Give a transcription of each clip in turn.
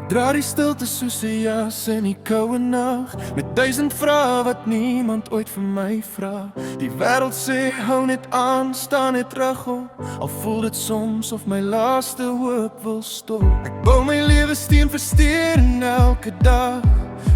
Dra die stilte soos 'n jas in die koue nag, met 1000 vrae wat niemand ooit vir my vra. Die wêreld sê hou net aan, staan net regop, al voel dit soms of my laaste hoop wil stop. Ek bou my lewe steen vir steen elke dag,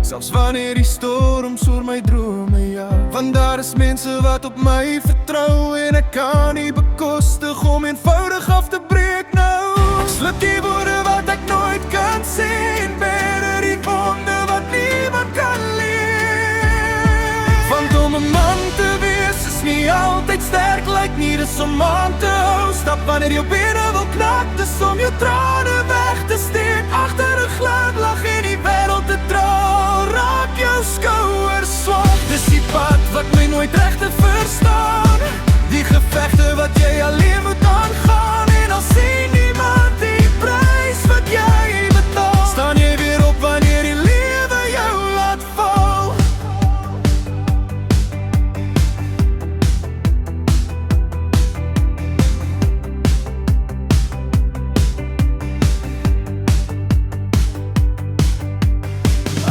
selfs wanneer die storms oor my drome jag. Want daar is mense wat op my vertrou, en ek kan nie bekostig om eenvoudig af te breek nou. Ek slip die woorde wat ek nooit kan sê, en bere die wonde wat niemand kan leef. Want om 'n man te wees is nie altyd sterk, lyk nie, dis om aan te hou. Stap wanneer jou bene wil knak, dis om jou trane weg te steek. Agter 'n glimlag en die wêreld te dra, raak jou skouers swak. Dis die pad wat my nooit regte verstaan, die gevegte wat jy alleen moet aangaan. En al sien niemand die prys wat jy betaal, staan jy weer op wanneer die lewe jou laat val.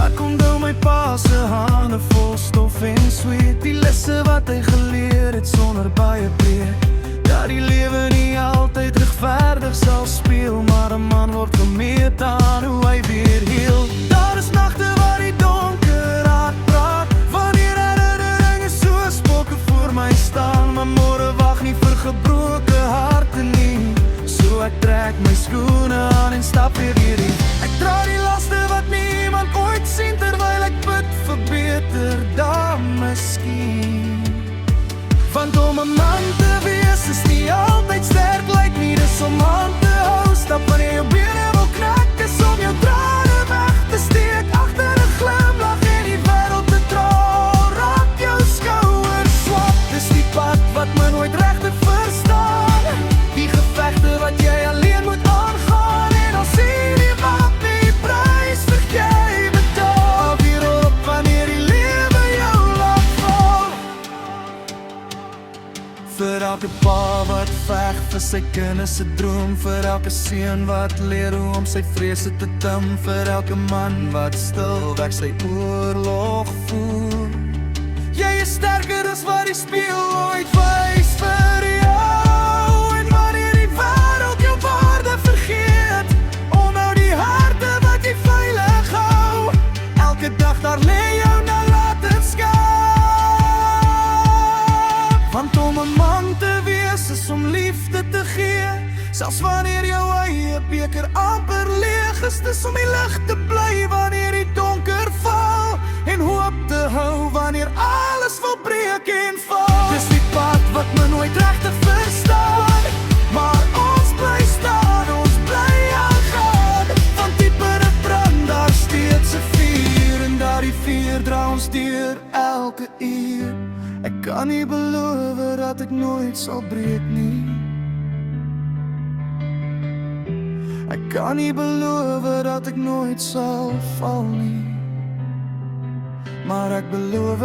Ek onthou my pa se hande vol stof en sweet, die lesse wat hy geleer het sonder baie preek. Dat die lewe nie altyd regverdig sal speel, maar 'n man word gemeet aan hoe hy weer heel. Daar is nagte waar die donker hart praat, wanneer herinneringe soos spokke voor my staan. Maar môre wag nie vir gebroke harte nie, so ek trek my skoene aan en stap weer hierdie. Ek dra die laste wat niemand ooit sien, terwyl ek bid vir beter dae miskien. Want om 'n man te wees is nie altyd sterk, lyk nie, dis om aan te hou. Stap wanneer jou bene wil knak, dis om jou trane weg te steek. Agter 'n glimlag en die wêreld te dra, raak jou skouers swak. Dis die pad wat my nooit regte verstaan, die gevegte wat jy alleen moet aangaan. En al sien niemand die prys wat jy betaal, weer op wanneer die lewe jou laat val. Vir elke pa wat veg vir sy kinders se droom, vir elke seun wat leer hoe om sy vrese te tim, vir elke man wat stilweg sy oorlog voer. Jy is sterker as wat die spieël ooit wys vir jou. En wanneer die wêreld jou waarde vergeet, onthou die harte wat jy veilig hou. Elke dag daar lê jou nalatenskap. Want om 'n man te wees is om liefde te gee, selfs wanneer jou eie beker amper leeg is. Dis om die lig te bly wanneer die donker val, en hoop te hou wanneer alles wil breek en val. Dis die pad wat my nooit regtig verstaan, maar ons bly staan, ons bly aangaan. Want dieper 'n brand, daar steeds 'n vuur, en daardie vuur dra ons deur elke uur. Ek kan nie beloof dat ek nooit sal breek nie, ek kan nie beloof dat ek nooit sal val nie, maar ek beloof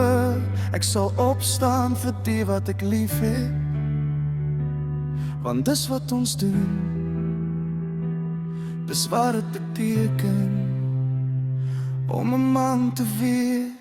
ek sal opstaan vir die wat ek lief het. Want dis wat ons doen, dis wat het beteken om 'n man te wees.